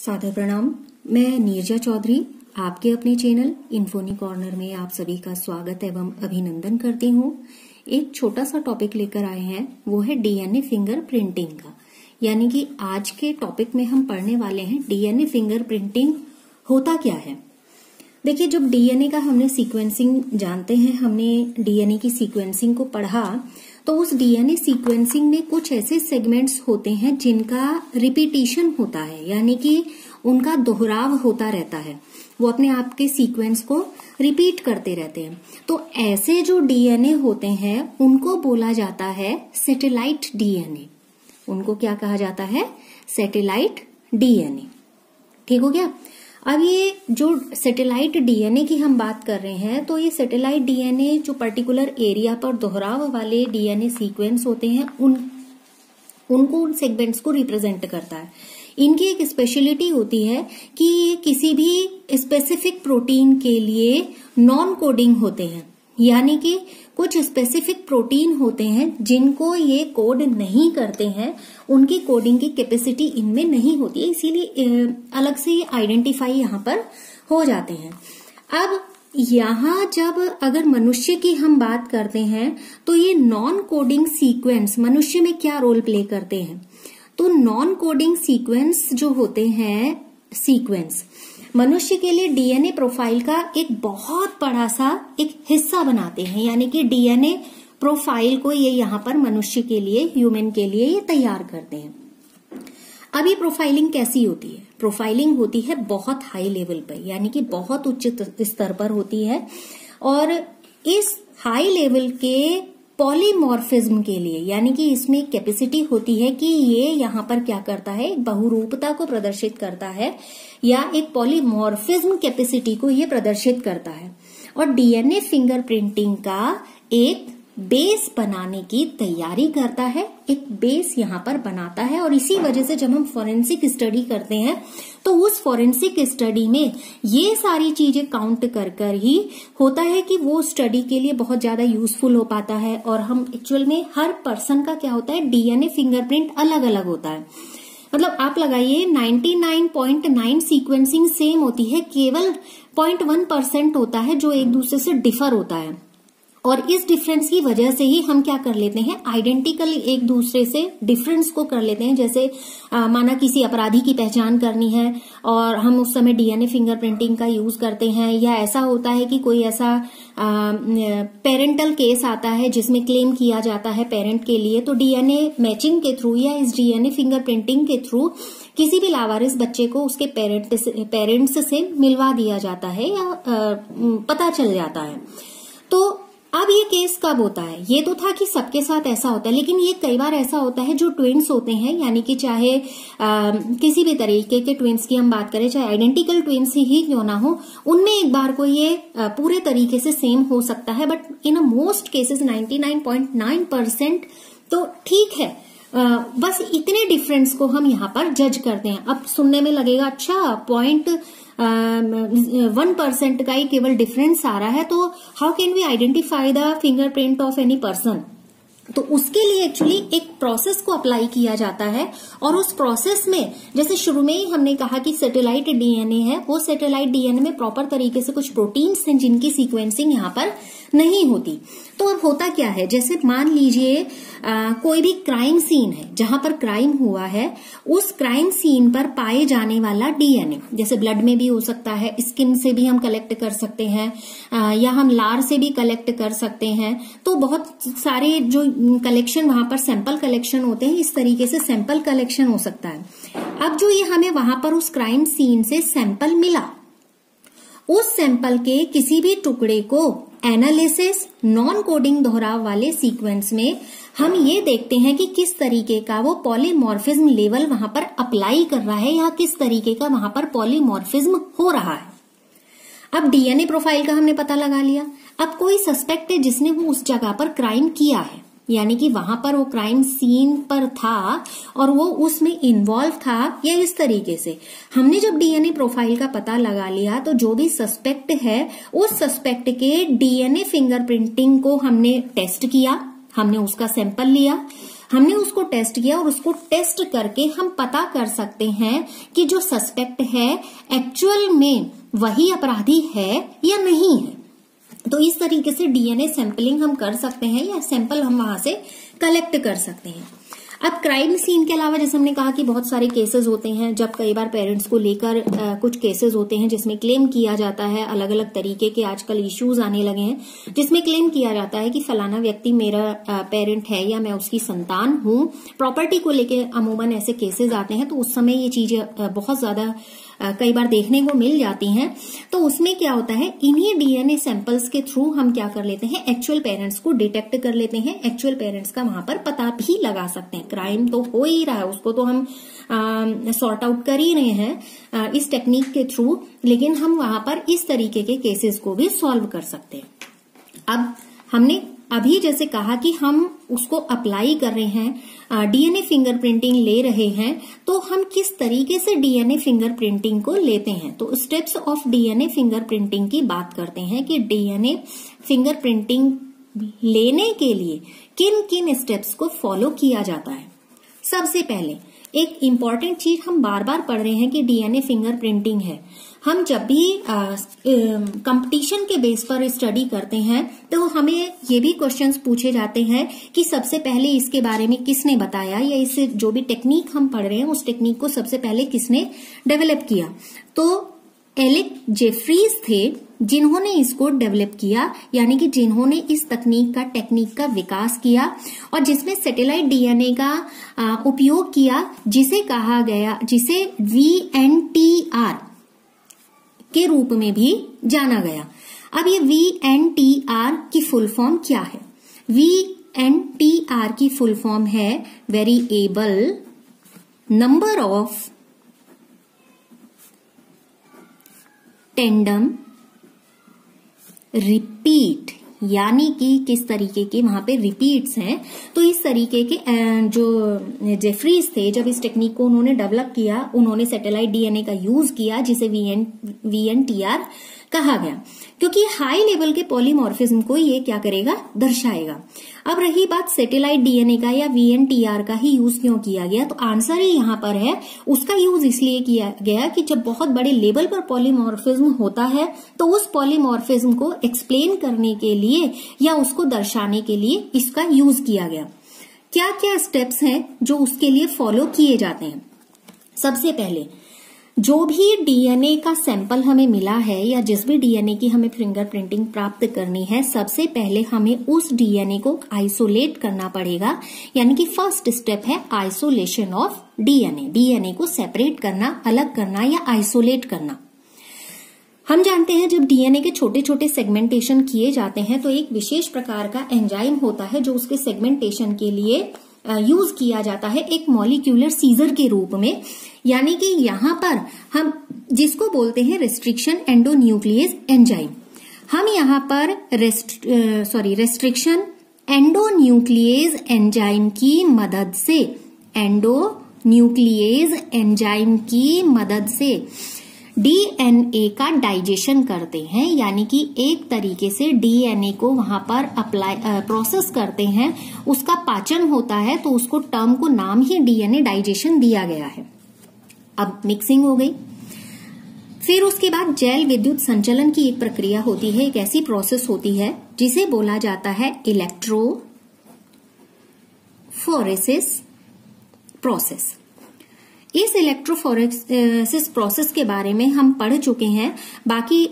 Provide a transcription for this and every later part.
सादर प्रणाम। मैं नीरजा चौधरी आपके अपने चैनल इन्फोनी कॉर्नर में आप सभी का स्वागत एवं अभिनंदन करती हूँ। एक छोटा सा टॉपिक लेकर आए हैं, वो है डीएनए फिंगर प्रिंटिंग का। यानी कि आज के टॉपिक में हम पढ़ने वाले हैं डीएनए फिंगर प्रिंटिंग होता क्या है। देखिए, जब डीएनए का हमने सीक्वेंसिंग जानते हैं, हमने डीएनए की सीक्वेंसिंग को पढ़ा, तो उस डीएनए सीक्वेंसिंग में कुछ ऐसे सेगमेंट्स होते हैं जिनका रिपीटिशन होता है, यानी कि उनका दोहराव होता रहता है। वो अपने आप के सीक्वेंस को रिपीट करते रहते हैं। तो ऐसे जो डीएनए होते हैं उनको बोला जाता है सैटेलाइट डीएनए। उनको क्या कहा जाता है? Satellite DNA. ठीक हो गया। अब ये जो सैटेलाइट डीएनए की हम बात कर रहे हैं, तो ये सैटेलाइट डीएनए जो पर्टिकुलर एरिया पर दोहराव वाले डीएनए सीक्वेंस होते हैं उनको उन सेगमेंट्स को रिप्रेजेंट करता है। इनकी एक स्पेशलिटी होती है कि ये किसी भी स्पेसिफिक प्रोटीन के लिए नॉन कोडिंग होते हैं, यानी कि कुछ स्पेसिफिक प्रोटीन होते हैं जिनको ये कोड नहीं करते हैं, उनकी कोडिंग की कैपेसिटी इनमें नहीं होती है, इसीलिए अलग से ये आइडेंटिफाई यहाँ पर हो जाते हैं। अब यहाँ जब अगर मनुष्य की हम बात करते हैं, तो ये नॉन कोडिंग सीक्वेंस मनुष्य में क्या रोल प्ले करते हैं? तो नॉन कोडिंग सीक्वेंस जो होते हैं, सीक्वेंस मनुष्य के लिए डीएनए प्रोफाइल का एक बहुत बड़ा सा एक हिस्सा बनाते हैं, यानी कि डीएनए प्रोफाइल को ये यहाँ पर मनुष्य के लिए, ह्यूमन के लिए ये तैयार करते हैं। अब ये प्रोफाइलिंग कैसी होती है? प्रोफाइलिंग होती है बहुत हाई लेवल पर, यानी कि बहुत उच्च स्तर पर होती है। और इस हाई लेवल के पॉलीमॉर्फिज्म के लिए, यानी कि इसमें कैपेसिटी होती है कि ये यहाँ पर क्या करता है, एक बहुरूपता को प्रदर्शित करता है, या एक पॉलीमॉर्फिज्म कैपेसिटी को ये प्रदर्शित करता है। और डीएनए फिंगरप्रिंटिंग का एक बेस बनाने की तैयारी करता है, एक बेस यहाँ पर बनाता है। और इसी वजह से जब हम फॉरेंसिक स्टडी करते हैं, तो उस फॉरेंसिक स्टडी में ये सारी चीजें काउंट कर कर ही होता है कि वो स्टडी के लिए बहुत ज्यादा यूजफुल हो पाता है। और हम एक्चुअल में हर पर्सन का क्या होता है, डीएनए फिंगरप्रिंट अलग अलग होता है। मतलब आप लगाइए 99.9 सीक्वेंसिंग सेम होती है, केवल 0.1% होता है जो एक दूसरे से डिफर होता है। और इस डिफरेंस की वजह से ही हम क्या कर लेते हैं, आइडेंटिकल एक दूसरे से डिफरेंस को कर लेते हैं। जैसे माना किसी अपराधी की पहचान करनी है और हम उस समय डीएनए फिंगरप्रिंटिंग का यूज करते हैं, या ऐसा होता है कि कोई ऐसा पेरेंटल केस आता है जिसमें क्लेम किया जाता है पेरेंट के लिए, तो डीएनए मैचिंग के थ्रू या इस डीएनए फिंगरप्रिंटिंग के थ्रू किसी भी लावारिस बच्चे को उसके पेरेंट्स से मिलवा दिया जाता है या पता चल जाता है। तो अब ये केस कब होता है? ये तो था कि सबके साथ ऐसा होता है, लेकिन ये कई बार ऐसा होता है जो ट्विन्स होते हैं, यानी कि चाहे किसी भी तरीके के ट्विन्स की हम बात करें, चाहे आइडेंटिकल ट्विन्स ही क्यों ना हो, उनमें एक बार को ये पूरे तरीके से सेम हो सकता है। बट इन मोस्ट केसेस 99.9% तो ठीक है। बस इतने डिफरेंस को हम यहाँ पर जज करते हैं। अब सुनने में लगेगा अच्छा 0.1% का ही केवल डिफरेंस आ रहा है, तो how can we identify the fingerprint of any person? तो उसके लिए एक्चुअली एक प्रोसेस को अप्लाई किया जाता है। और उस प्रोसेस में, जैसे शुरू में ही हमने कहा कि सैटेलाइट डीएनए है, वो सैटेलाइट डीएनए में प्रॉपर तरीके से कुछ प्रोटीन्स हैं जिनकी सीक्वेंसिंग यहाँ पर नहीं होती। तो अब होता क्या है, जैसे मान लीजिए कोई भी क्राइम सीन है, जहां पर क्राइम हुआ है, उस क्राइम सीन पर पाए जाने वाला डीएनए, जैसे ब्लड में भी हो सकता है, स्किन से भी हम कलेक्ट कर सकते हैं, या हम लार से भी कलेक्ट कर सकते हैं। तो बहुत सारे जो कलेक्शन वहां पर सैंपल कलेक्शन होते हैं, इस तरीके से सैंपल कलेक्शन हो सकता है। अब जो ये हमें वहां पर उस क्राइम सीन से सैंपल मिला, उस सैंपल के किसी भी टुकड़े को एनालिसिस नॉन कोडिंग दोहराव वाले सीक्वेंस में हम ये देखते हैं कि किस तरीके का वो पॉलीमॉर्फिज्म लेवल वहां पर अप्लाई कर रहा है, या किस तरीके का वहां पर पॉलीमॉर्फिज्म हो रहा है। अब डीएनए प्रोफाइल का हमने पता लगा लिया। अब कोई सस्पेक्ट है जिसने वो उस जगह पर क्राइम किया है, यानी कि वहां पर वो क्राइम सीन पर था और वो उसमें इन्वॉल्व था, या इस तरीके से हमने जब डीएनए प्रोफाइल का पता लगा लिया, तो जो भी सस्पेक्ट है उस सस्पेक्ट के डीएनए फिंगरप्रिंटिंग को हमने टेस्ट किया, हमने उसका सैंपल लिया। हमने उसको टेस्ट किया और उसको टेस्ट करके हम पता कर सकते हैं कि जो सस्पेक्ट है एक्चुअल में वही अपराधी है या नहीं है। तो इस तरीके से डीएनए सैंपलिंग हम कर सकते हैं या सैंपल हम वहां से कलेक्ट कर सकते हैं। अब क्राइम सीन के अलावा जैसे हमने कहा कि बहुत सारे केसेस होते हैं, जब कई बार पेरेंट्स को लेकर कुछ केसेस होते हैं जिसमें क्लेम किया जाता है, अलग अलग तरीके के आजकल इश्यूज आने लगे हैं जिसमें क्लेम किया जाता है कि फलाना व्यक्ति मेरा पेरेंट है या मैं उसकी संतान हूं। प्रॉपर्टी को लेके अमूमन ऐसे केसेस आते हैं, तो उस समय ये चीजें बहुत ज्यादा कई बार देखने को मिल जाती हैं। तो उसमें क्या होता है, इन्हीं डीएनए सैंपल्स के थ्रू हम क्या कर लेते हैं, एक्चुअल पेरेंट्स को डिटेक्ट कर लेते हैं, एक्चुअल पेरेंट्स का वहां पर पता भी लगा सकते हैं। क्राइम तो हो ही रहा है, उसको तो हम सॉर्ट आउट कर ही रहे हैं इस टेक्निक के थ्रू, लेकिन हम वहां पर इस तरीके के केसेस को भी सॉल्व कर सकते हैं। अब हमने अभी जैसे कहा कि हम उसको अप्लाई कर रहे हैं, डीएनए फिंगरप्रिंटिंग ले रहे हैं, तो हम किस तरीके से डीएनए फिंगरप्रिंटिंग को लेते हैं। तो स्टेप्स ऑफ डीएनए फिंगरप्रिंटिंग की बात करते हैं कि डीएनए फिंगरप्रिंटिंग लेने के लिए किन किन स्टेप्स को फॉलो किया जाता है। सबसे पहले एक इम्पॉर्टेंट चीज हम बार बार पढ़ रहे हैं कि डीएनए फिंगरप्रिंटिंग है। हम जब भी कंपटीशन के बेस पर स्टडी करते हैं तो हमें ये भी क्वेश्चंस पूछे जाते हैं कि सबसे पहले इसके बारे में किसने बताया, या इससे जो भी टेक्निक हम पढ़ रहे हैं उस टेक्निक को सबसे पहले किसने डेवलप किया। तो एलेक जेफरीज थे जिन्होंने इसको डेवलप किया, यानी कि जिन्होंने इस टेक्निक का विकास किया और जिसमें सैटेलाइट डीएनए का उपयोग किया, जिसे VNTR के रूप में भी जाना गया। अब ये VNTR की फुल फॉर्म क्या है? VNTR की फुल फॉर्म है variable number of tandem repeat, यानी कि किस तरीके के वहां पे रिपीट्स हैं। तो इस तरीके के जो जेफरीज थे, जब इस टेक्निक को उन्होंने डेवलप किया, उन्होंने सैटेलाइट डीएनए का यूज किया जिसे VNTR कहा गया, क्योंकि हाई लेवल के पॉलीमॉर्फिज्म को ये क्या करेगा, दर्शाएगा। अब रही बात सैटेलाइट डीएनए का या VNTR का ही यूज क्यों किया गया, तो आंसर ही यहां पर है, उसका यूज इसलिए किया गया कि जब बहुत बड़े लेवल पर पॉलीमॉर्फिज्म होता है तो उस पॉलीमॉर्फिज्म को एक्सप्लेन करने के लिए या उसको दर्शाने के लिए इसका यूज किया गया। क्या क्या स्टेप्स हैं जो उसके लिए फॉलो किए जाते हैं। सबसे पहले जो भी डीएनए का सैंपल हमें मिला है या जिस भी डीएनए की हमें फिंगरप्रिंटिंग प्राप्त करनी है, सबसे पहले हमें उस डीएनए को आइसोलेट करना पड़ेगा, यानी कि फर्स्ट स्टेप है आइसोलेशन ऑफ डीएनए। डीएनए को सेपरेट करना, अलग करना या आइसोलेट करना। हम जानते हैं जब डीएनए के छोटे छोटे सेगमेंटेशन किए जाते हैं तो एक विशेष प्रकार का एंजाइम होता है जो उसके सेगमेंटेशन के लिए यूज किया जाता है एक मॉलिक्यूलर सीजर के रूप में, यानी कि यहां पर हम जिसको बोलते हैं रेस्ट्रिक्शन एंडोन्यूक्लियस एंजाइम। हम यहां पर रेस्ट्रिक्शन एंडोन्यूक्लियस एंजाइम की मदद से डीएनए का डाइजेशन करते हैं, यानी कि एक तरीके से डीएनए को वहां पर प्रोसेस करते हैं, उसका पाचन होता है, तो उसको टर्म को नाम ही डीएनए डाइजेशन दिया गया है। अब मिक्सिंग हो गई, फिर उसके बाद जैल विद्युत संचलन की एक प्रक्रिया होती है, एक ऐसी प्रोसेस होती है जिसे बोला जाता है इलेक्ट्रोफोरेसिस प्रोसेस। इस इलेक्ट्रोफोरेसिस प्रोसेस के बारे में हम पढ़ चुके हैं, बाकी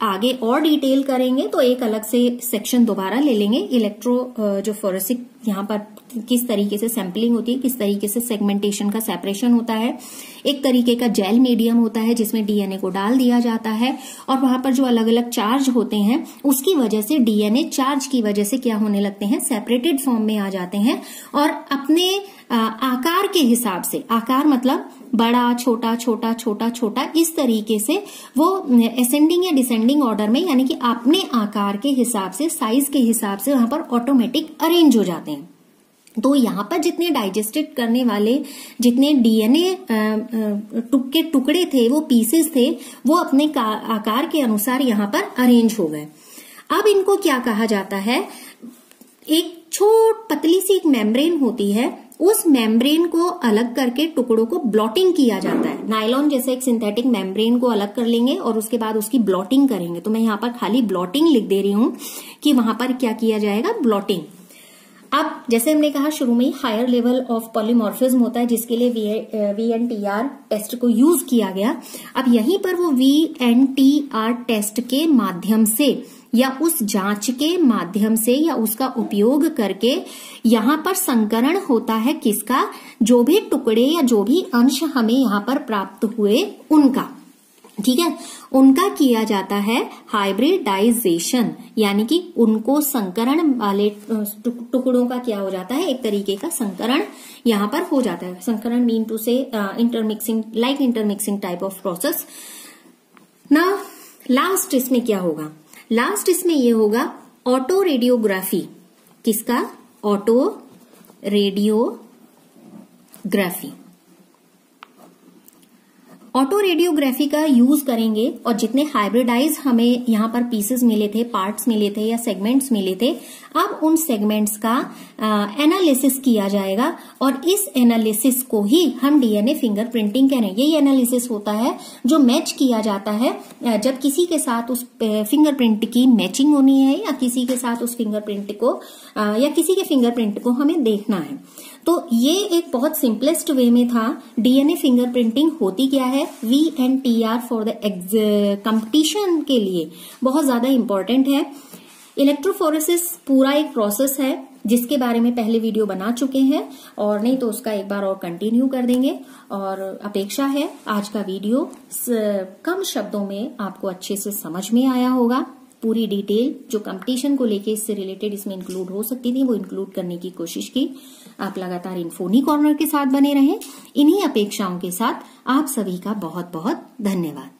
आगे और डिटेल करेंगे तो एक अलग से सेक्शन दोबारा ले लेंगे। जो फोरेसिक यहाँ पर किस तरीके से सैंपलिंग होती है, किस तरीके से सेगमेंटेशन का सेपरेशन होता है, एक तरीके का जेल मीडियम होता है जिसमें डीएनए को डाल दिया जाता है और वहां पर जो अलग अलग चार्ज होते हैं उसकी वजह से डीएनए चार्ज की वजह से क्या होने लगते हैं, सेपरेटेड फॉर्म में आ जाते हैं और अपने आकार के हिसाब से, आकार मतलब बड़ा छोटा छोटा छोटा छोटा, इस तरीके से वो असेंडिंग या डिसेंडिंग ऑर्डर में, यानी कि अपने आकार के हिसाब से, साइज के हिसाब से वहां पर ऑटोमेटिक अरेंज हो जाते हैं। तो यहाँ पर जितने डाइजेस्टेड करने वाले जितने डीएनए के टुकड़े थे, वो पीसेस थे, वो अपने आकार के अनुसार यहाँ पर अरेंज हो गए। अब इनको क्या कहा जाता है, एक पतली सी एक मेम्ब्रेन होती है, उस मेम्ब्रेन को अलग करके टुकड़ों को ब्लॉटिंग किया जाता है। नायलॉन जैसे एक सिंथेटिक मेम्ब्रेन को अलग कर लेंगे और उसके बाद उसकी ब्लॉटिंग करेंगे। तो मैं यहाँ पर खाली ब्लॉटिंग लिख दे रही हूं कि वहां पर क्या किया जाएगा, ब्लॉटिंग। अब जैसे हमने कहा शुरू में, हायर लेवल ऑफ पॉलीमॉर्फिज्म होता है जिसके लिए VNTR टेस्ट को यूज किया गया। अब यहीं पर वो VNTR टेस्ट के माध्यम से या उस जांच के माध्यम से या उसका उपयोग करके यहां पर संकरण होता है किसका, जो भी टुकड़े या जो भी अंश हमें यहां पर प्राप्त हुए उनका, ठीक है, उनका किया जाता है हाइब्रिडाइजेशन, यानी कि उनको संकरण वाले टुकड़ों का क्या हो जाता है, एक तरीके का संकरण यहां पर हो जाता है। संकरण मीन टू से intermixing, like intermixing type of process. ना लास्ट इसमें क्या होगा, लास्ट इसमें ये होगा ऑटो रेडियोग्राफी। किसका, ऑटो रेडियोग्राफी। ऑटो रेडियोग्राफी का यूज करेंगे और जितने हाइब्रिडाइज हमें यहाँ पर पीसेस मिले थे, पार्ट्स मिले थे या सेगमेंट्स मिले थे, अब उन सेगमेंट्स का एनालिसिस किया जाएगा और इस एनालिसिस को ही हम डीएनए फिंगरप्रिंटिंग कह रहे हैं। यही एनालिसिस होता है जो मैच किया जाता है जब किसी के साथ उस फिंगरप्रिंट की मैचिंग होनी है या किसी के साथ उस फिंगरप्रिंट को या किसी के फिंगरप्रिंट को हमें देखना है। तो ये एक बहुत सिंपलेस्ट वे में था। डीएनए फिंगरप्रिंटिंग होती क्या है, VNTR फॉर द कंपटीशन के लिए बहुत ज्यादा इंपॉर्टेंट है। इलेक्ट्रोफोरेसिस पूरा एक प्रोसेस है जिसके बारे में पहले वीडियो बना चुके हैं, और नहीं तो उसका एक बार और कंटिन्यू कर देंगे। और अपेक्षा है आज का वीडियो कम शब्दों में आपको अच्छे से समझ में आया होगा। पूरी डिटेल जो कंपटीशन को लेके इससे रिलेटेड इसमें इंक्लूड हो सकती थी वो इंक्लूड करने की कोशिश की। आप लगातार इन्फोनी कॉर्नर के साथ बने रहें। इन्हीं अपेक्षाओं के साथ आप सभी का बहुत बहुत धन्यवाद।